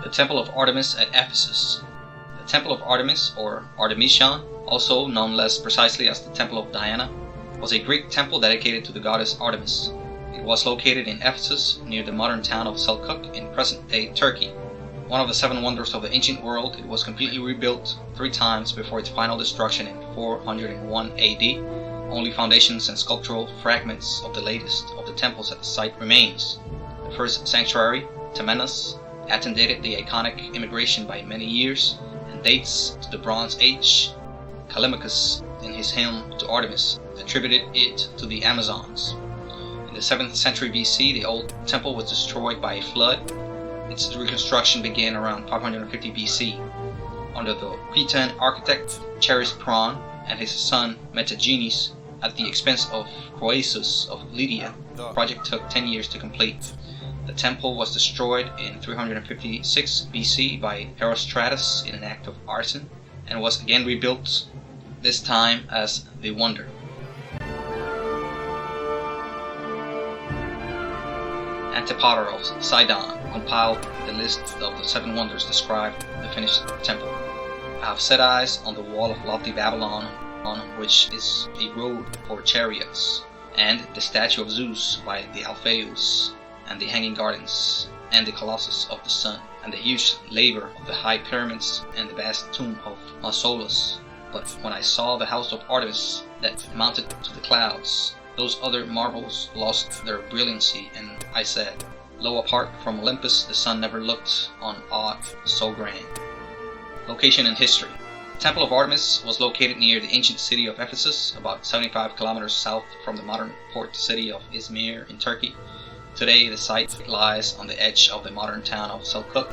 The Temple of Artemis at Ephesus. The Temple of Artemis, or Artemision, also known less precisely as the Temple of Diana, was a Greek temple dedicated to the goddess Artemis. It was located in Ephesus, near the modern town of Selçuk in present-day Turkey. One of the seven wonders of the ancient world, it was completely rebuilt 3 times before its final destruction in 401 AD. Only foundations and sculptural fragments of the latest of the temples at the site remains. The first sanctuary, Temenos, antedated the iconic immigration by many years and dates to the Bronze Age. Callimachus, in his hymn to Artemis, attributed it to the Amazons. In the 7th century BC, the old temple was destroyed by a flood. Its reconstruction began around 550 BC. Under the Cretan architect Chaerephon and his son Metagenes, at the expense of Croesus of Lydia, the project took 10 years to complete. The temple was destroyed in 356 BC by Herostratus in an act of arson, and was again rebuilt, this time as the Wonder. Antipater of Sidon compiled the list of the 7 wonders described the finished temple. I have set eyes on the wall of lofty Babylon, on which is a road for chariots, and the statue of Zeus by the Alpheus, and the hanging gardens, and the colossus of the sun, and the huge laver of the high pyramids, and the vast tomb of Mausolus. But when I saw the house of Artemis that mounted to the clouds, those other marvels lost their brilliancy, and I said, Lo, apart from Olympus, the sun never looked on aught so grand. Location and history. The Temple of Artemis was located near the ancient city of Ephesus, about 75 kilometers south from the modern port city of Izmir in Turkey. Today, the site lies on the edge of the modern town of Selçuk.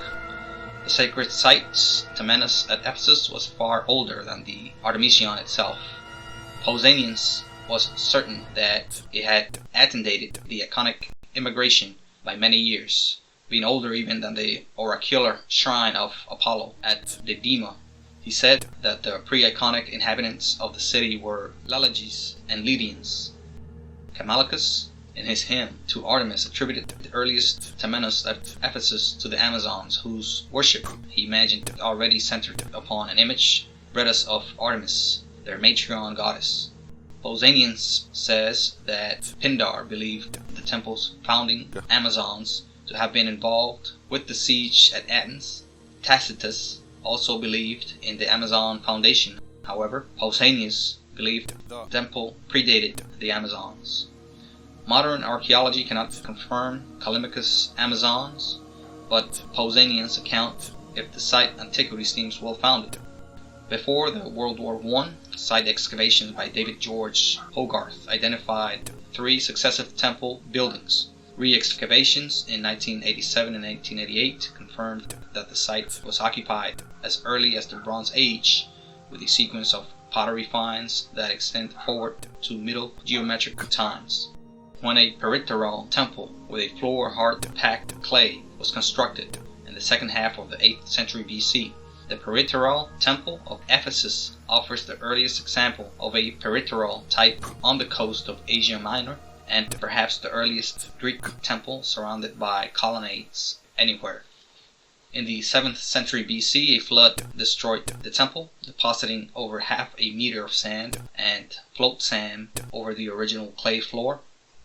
The sacred site, Temenos at Ephesus, was far older than the Artemision itself. Pausanias was certain that it had antedated the iconic immigration by many years, being older even than the oracular shrine of Apollo at Didyma. He said that the pre-iconic inhabitants of the city were Lalages and Lydians. Callimachus, in his hymn to Artemis, attributed the earliest Temenos at Ephesus to the Amazons, whose worship he imagined already centered upon an image, bredous of Artemis, their matriarch goddess. Pausanias says that Pindar believed the temple's founding Amazons to have been involved with the siege at Athens. Tacitus also believed in the Amazon foundation. However, Pausanias believed the temple predated the Amazons. Modern archaeology cannot confirm Callimachus' Amazons, but Pausanias' account if the site antiquity seems well founded. Before the World War I, site excavations by David George Hogarth identified 3 successive temple buildings. Re-excavations in 1987 and 1988 confirmed that the site was occupied as early as the Bronze Age, with a sequence of pottery finds that extend forward to Middle Geometric times. When a peritoral temple with a floor hard-packed clay was constructed in the second half of the 8th century BC, the peritoral temple of Ephesus offers the earliest example of a peritoral type on the coast of Asia Minor, and perhaps the earliest Greek temple surrounded by colonnades anywhere. In the 7th century BC, a flood destroyed the temple, depositing over half a meter of sand and float sand over the original clay floor.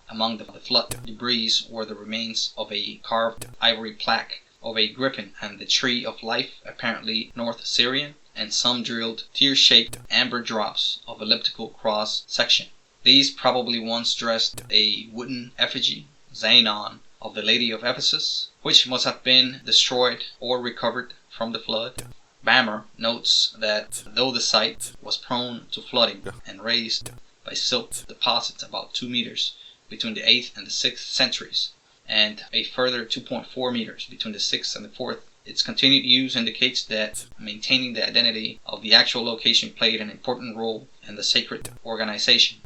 Among the flood debris were the remains of a carved ivory plaque of a griffin and the tree of life, apparently North Syrian, and some drilled tear-shaped amber drops of elliptical cross section. These probably once dressed a wooden effigy, Xenon, of the Lady of Ephesus, which must have been destroyed or recovered from the flood. Bammer notes that though the site was prone to flooding and raised by silt deposits about 2 meters between the 8th and the 6th centuries, and a further 2.4 meters between the 6th and the 4th, its continued use indicates that maintaining the identity of the actual location played an important role in the sacred organization.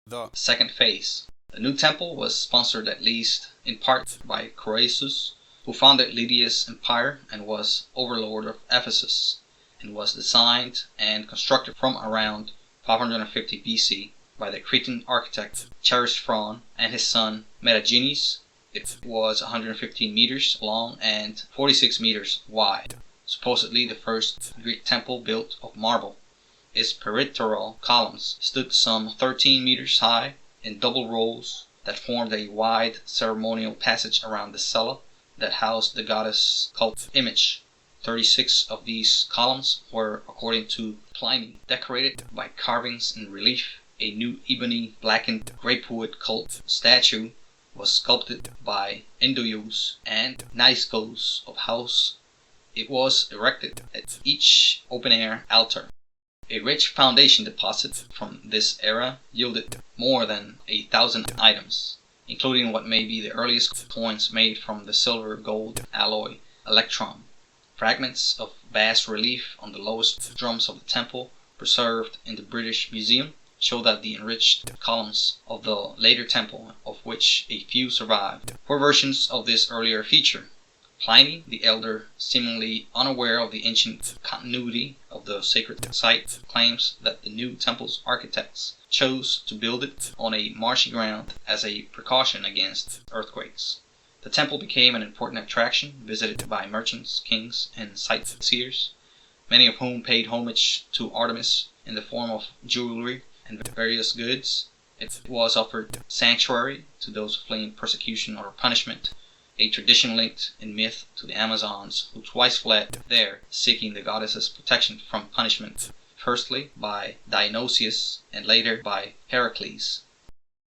The second phase. The new temple was sponsored at least in part by Croesus, who founded Lydia's empire and was overlord of Ephesus, and was designed and constructed from around 550 BC by the Cretan architect Chaerephon and his son Metagenes. It was 115 meters long and 46 meters wide, supposedly the first Greek temple built of marble. Its peritoral columns stood some 13 meters high in double rows that formed a wide ceremonial passage around the cella that housed the goddess cult image. 36 of these columns were, according to Pliny, decorated by carvings in relief. A new ebony blackened grapewood cult statue was sculpted by Endoios and Naiskos of House. It was erected at each open-air altar. A rich foundation deposit from this era yielded more than 1,000 items, including what may be the earliest coins made from the silver-gold alloy electrum. Fragments of bas relief on the lowest drums of the temple, preserved in the British Museum, show that the enriched columns of the later temple, of which a few survived, were versions of this earlier feature. Pliny the Elder, seemingly unaware of the ancient continuity of the sacred site, claims that the new temple's architects chose to build it on a marshy ground as a precaution against earthquakes. The temple became an important attraction, visited by merchants, kings, and sightseers, many of whom paid homage to Artemis in the form of jewelry and various goods. It was offered sanctuary to those fleeing persecution or punishment, a tradition linked in myth to the Amazons, who twice fled there, seeking the goddess's protection from punishment, firstly by Dionysius and later by Heracles.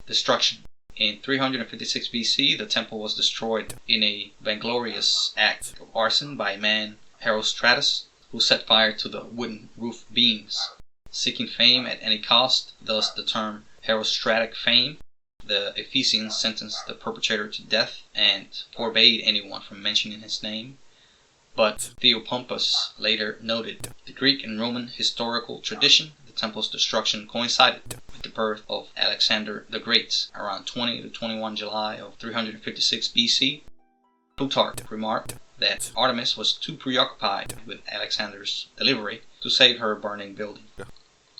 Destruction. In 356 BC, the temple was destroyed in a vainglorious act of arson by man Herostratus, who set fire to the wooden roof beams. Seeking fame at any cost, thus the term herostratic fame, the Ephesians sentenced the perpetrator to death and forbade anyone from mentioning his name. But Theopompus later noted, the Greek and Roman historical tradition, the temple's destruction coincided with the birth of Alexander the Great around 20 to 21 July of 356 BC. Plutarch remarked that Artemis was too preoccupied with Alexander's delivery to save her burning building.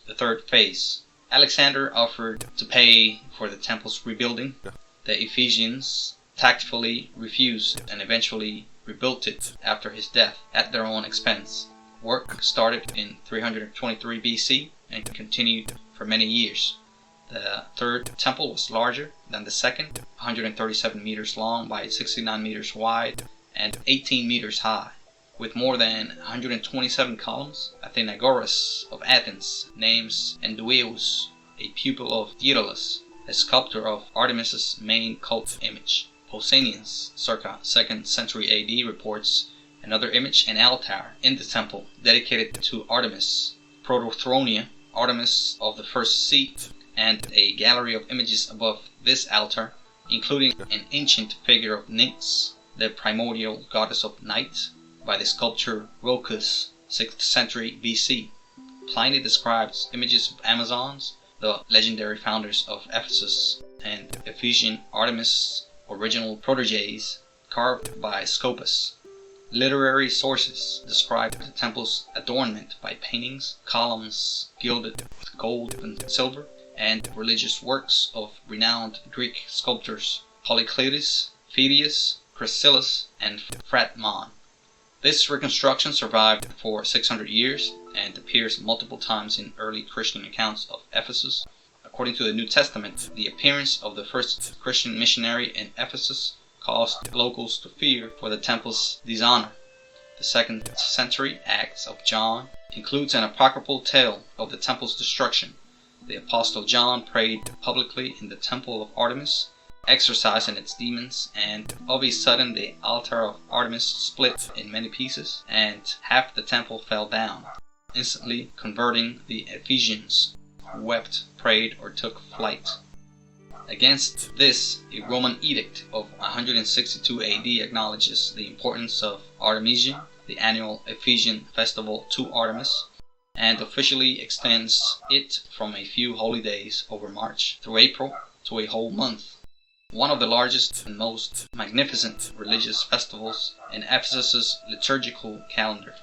The third phase. Alexander offered to pay for the temple's rebuilding. The Ephesians tactfully refused and eventually rebuilt it after his death at their own expense. Work started in 323 BC and continued for many years. The third temple was larger than the second, 137 meters long by 69 meters wide and 18 meters high. With more than 127 columns, Athenagoras of Athens names Endoios, a pupil of Daedalus, a sculptor of Artemis's main cult image. Pausanias, circa 2nd century AD, reports another image and altar in the temple dedicated to Artemis, Protothronia, Artemis of the first seat, and a gallery of images above this altar, including an ancient figure of Nyx, the primordial goddess of night, by the sculptor Rhoecus, 6th century BC. Pliny describes images of Amazons, the legendary founders of Ephesus, and Ephesian Artemis' original proteges, carved by Scopas. Literary sources describe the temple's adornment by paintings, columns gilded with gold and silver, and religious works of renowned Greek sculptors Polycletus, Phidias, Chrysilas, and Phratmon. This reconstruction survived for 600 years and appears multiple times in early Christian accounts of Ephesus. According to the New Testament, the appearance of the first Christian missionary in Ephesus caused locals to fear for the temple's dishonor. The 2nd century Acts of John includes an apocryphal tale of the temple's destruction. The Apostle John prayed publicly in the Temple of Artemis, exorcising its demons, and of a sudden the altar of Artemis split in many pieces, and half the temple fell down, instantly converting the Ephesians, who wept, prayed, or took flight. Against this, a Roman edict of 162 AD acknowledges the importance of Artemision, the annual Ephesian festival, to Artemis, and officially extends it from a few holy days over March through April to a whole month. One of the largest and most magnificent religious festivals in Ephesus's liturgical calendar.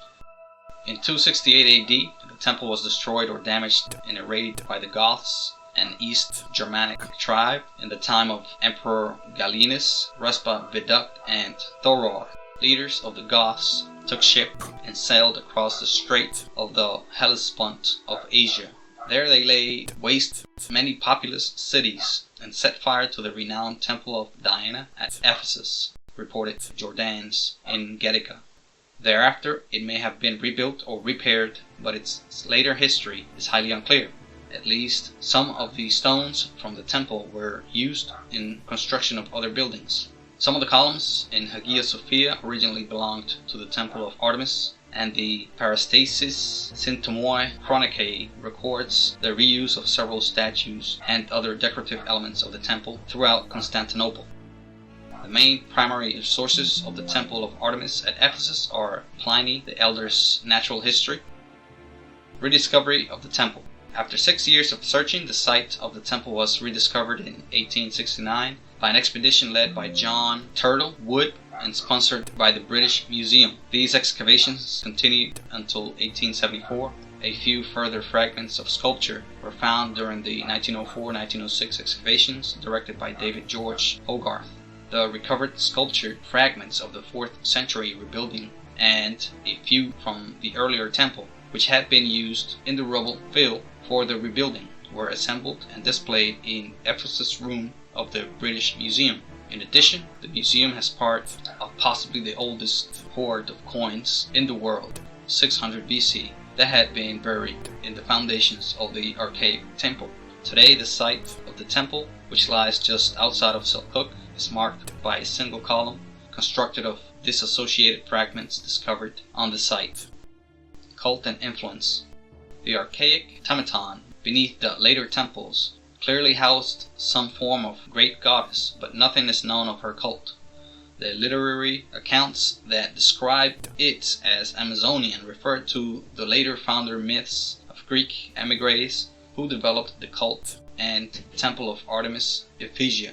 In 268 AD, the temple was destroyed or damaged in a raid by the Goths, an East Germanic tribe in the time of Emperor Gallienus, Ruspa Viduct, and Thoror. Leaders of the Goths took ship and sailed across the Strait of the Hellespont of Asia. There they laid waste many populous cities and set fire to the renowned Temple of Diana at Ephesus, reported Jordanes in Getica. Thereafter it may have been rebuilt or repaired, but its later history is highly unclear. At least some of the stones from the temple were used in construction of other buildings. Some of the columns in Hagia Sophia originally belonged to the Temple of Artemis, and the Parastasis Sintomoi Chronicae records the reuse of several statues and other decorative elements of the temple throughout Constantinople. The main primary sources of the Temple of Artemis at Ephesus are Pliny the Elder's Natural History. Rediscovery of the temple. After 6 years of searching, the site of the temple was rediscovered in 1869 by an expedition led by John Turtle Wood and sponsored by the British Museum. These excavations continued until 1874. A few further fragments of sculpture were found during the 1904-1906 excavations directed by David George Hogarth. The recovered sculptured fragments of the 4th century rebuilding and a few from the earlier temple, which had been used in the rubble fill for the rebuilding, were assembled and displayed in Ephesus room of the British Museum. In addition, the museum has part of possibly the oldest hoard of coins in the world, 600 BC, that had been buried in the foundations of the archaic temple. Today, the site of the temple, which lies just outside of Selçuk, is marked by a single column constructed of disassociated fragments discovered on the site. Cult and influence. The archaic Tematon beneath the later temples clearly housed some form of great goddess, but nothing is known of her cult. The literary accounts that describe it as Amazonian refer to the later founder myths of Greek emigres who developed the cult and Temple of Artemis, Ephesia.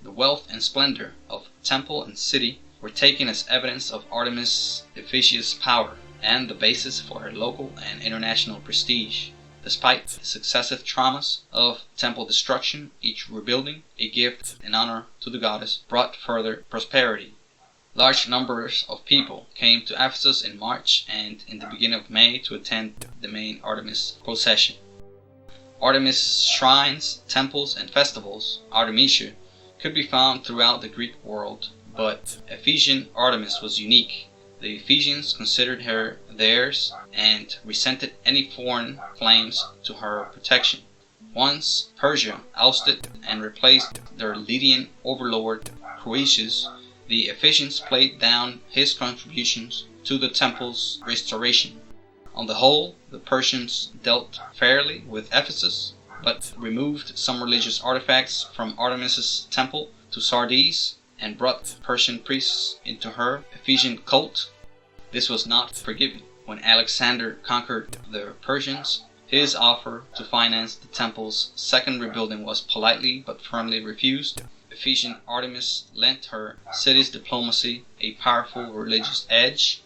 The wealth and splendor of temple and city were taken as evidence of Artemis Ephesia's power and the basis for her local and international prestige. Despite the successive traumas of temple destruction, each rebuilding, a gift in honor to the goddess, brought further prosperity. Large numbers of people came to Ephesus in March and in the beginning of May to attend the main Artemis procession. Artemis shrines, temples, and festivals, Artemision, could be found throughout the Greek world, but Ephesian Artemis was unique. The Ephesians considered her theirs and resented any foreign claims to her protection. Once Persia ousted and replaced their Lydian overlord Croesus, the Ephesians played down his contributions to the temple's restoration. On the whole, the Persians dealt fairly with Ephesus, but removed some religious artifacts from Artemis's temple to Sardis and brought Persian priests into her Ephesian cult. This was not forgiven. When Alexander conquered the Persians, his offer to finance the temple's second rebuilding was politely but firmly refused. Ephesian Artemis lent her city's diplomacy a powerful religious edge.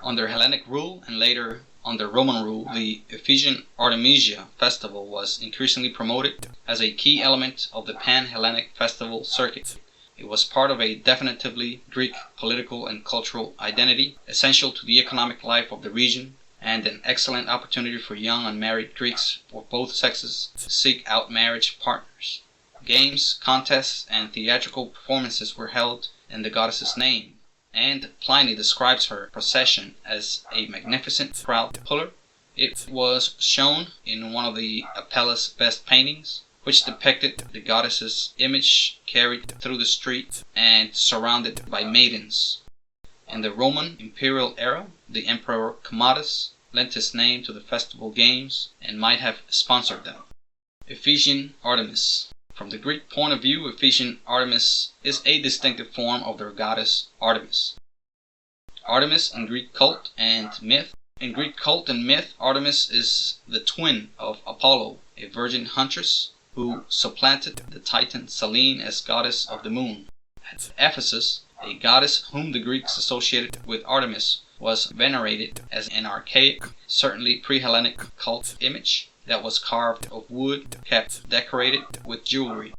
Under Hellenic rule and later under Roman rule, the Ephesian Artemisia festival was increasingly promoted as a key element of the pan-Hellenic festival circuit. It was part of a definitively Greek political and cultural identity, essential to the economic life of the region, and an excellent opportunity for young unmarried Greeks of both sexes to seek out marriage partners. Games, contests, and theatrical performances were held in the goddess's name, and Pliny describes her procession as a magnificent crowd puller. It was shown in one of the Apelles' best paintings, which depicted the goddess's image carried through the street and surrounded by maidens. In the Roman imperial era, the Emperor Commodus lent his name to the festival games and might have sponsored them. Ephesian Artemis. From the Greek point of view, Ephesian Artemis is a distinctive form of their goddess Artemis. Artemis in Greek cult and myth. In Greek cult and myth, Artemis is the twin of Apollo, a virgin huntress who supplanted the Titan Selene as goddess of the moon. At Ephesus, a goddess whom the Greeks associated with Artemis was venerated as an archaic, certainly pre-Hellenic cult image that was carved of wood, kept decorated with jewelry.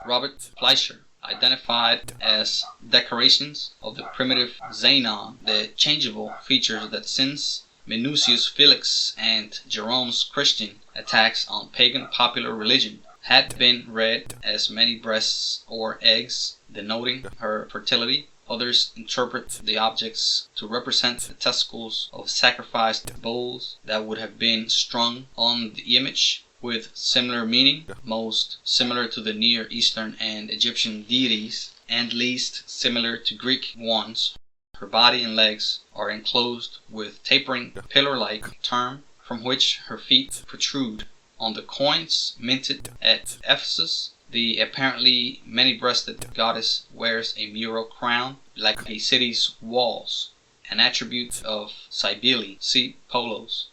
Robert Fleischer identified as decorations of the primitive Xenon the changeable features that since Minucius Felix and Jerome's Christian attacks on pagan popular religion had been read as many breasts or eggs, denoting her fertility. Others interpret the objects to represent the testicles of sacrificed bulls that would have been strung on the image, with similar meaning, most similar to the Near Eastern and Egyptian deities, and least similar to Greek ones. Her body and legs are enclosed with tapering pillar-like term from which her feet protrude. On the coins minted at Ephesus, the apparently many-breasted goddess wears a mural crown like a city's walls, an attribute of Cybele, see Polos.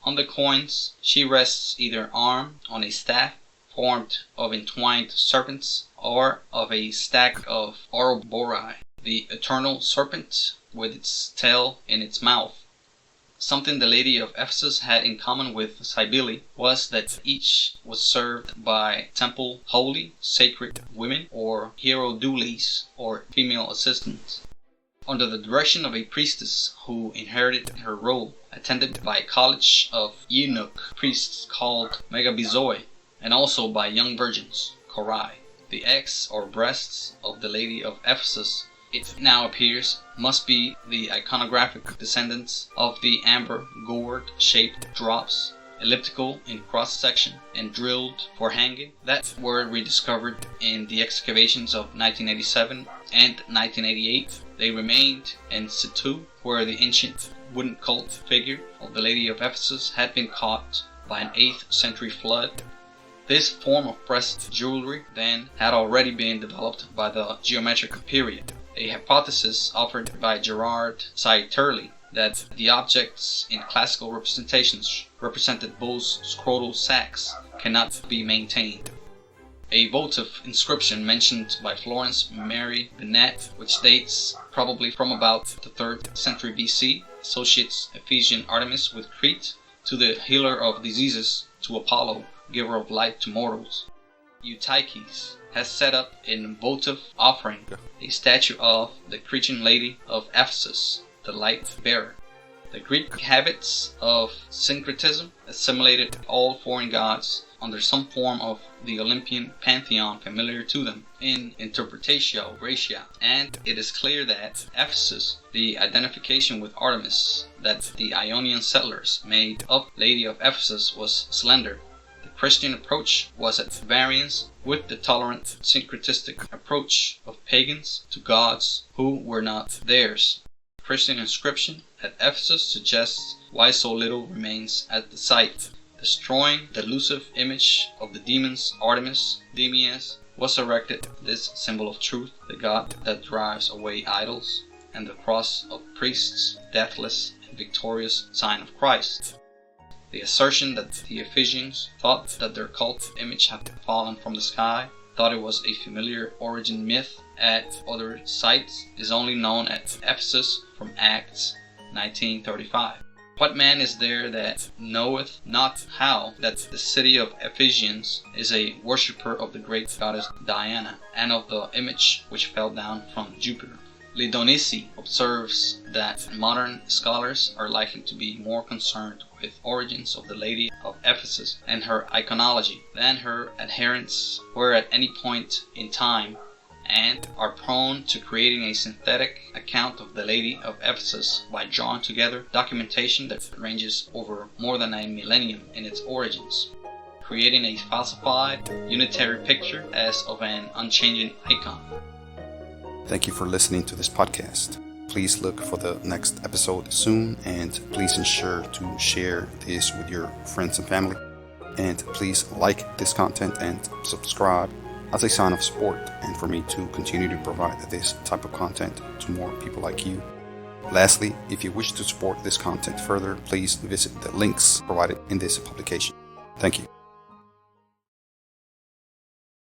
On the coins, she rests either armed on a staff formed of entwined serpents or of a stack of Ouroboros, the eternal serpent with its tail in its mouth. Something the lady of Ephesus had in common with Cybele was that each was served by temple holy, sacred women, or hierodoules, or female assistants, under the direction of a priestess who inherited her role, attended by a college of eunuch priests called megabizoi, and also by young virgins, chorai. The eggs or breasts of the lady of Ephesus, it now appears, must be the iconographic descendants of the amber gourd-shaped drops, elliptical in cross-section and drilled for hanging, that were rediscovered in the excavations of 1987 and 1988. They remained in situ, where the ancient wooden cult figure of the Lady of Ephesus had been caught by an 8th century flood. This form of breast jewelry then had already been developed by the geometric period, a hypothesis offered by Gerard Saiterli that the objects in classical representations represented bulls' scrotal sacs cannot be maintained. A votive inscription mentioned by Florence Mary Bennett, which dates probably from about the 3rd century BC, associates Ephesian Artemis with Crete, to the healer of diseases, to Apollo, giver of light to mortals. Eutyches has set up in votive offering a statue of the Cretan lady of Ephesus, the light bearer. The Greek habits of syncretism assimilated all foreign gods under some form of the Olympian pantheon familiar to them in interpretatio gracia, and it is clear that Ephesus, the identification with Artemis that the Ionian settlers made of Lady of Ephesus, was slender. The Christian approach was at variance with the tolerant syncretistic approach of pagans to gods who were not theirs. Christian inscription at Ephesus suggests why so little remains at the site. Destroying the elusive image of the demons Artemis, Demies, was erected this symbol of truth, the god that drives away idols, and the cross of priests, deathless and victorious sign of Christ. The assertion that the Ephesians thought that their cult image had fallen from the sky, thought it was a familiar origin myth at other sites, is only known at Ephesus from Acts 19:35. What man is there that knoweth not how that the city of Ephesians is a worshipper of the great goddess Diana, and of the image which fell down from Jupiter? Lidonici observes that modern scholars are likely to be more concerned with origins of the Lady of Ephesus and her iconology than her adherents were at any point in time, and are prone to creating a synthetic account of the Lady of Ephesus by drawing together documentation that ranges over more than a millennium in its origins, creating a falsified, unitary picture as of an unchanging icon. Thank you for listening to this podcast. Please look for the next episode soon, and please ensure to share this with your friends and family. And please like this content and subscribe as a sign of support and for me to continue to provide this type of content to more people like you. Lastly, if you wish to support this content further, please visit the links provided in this publication. Thank you.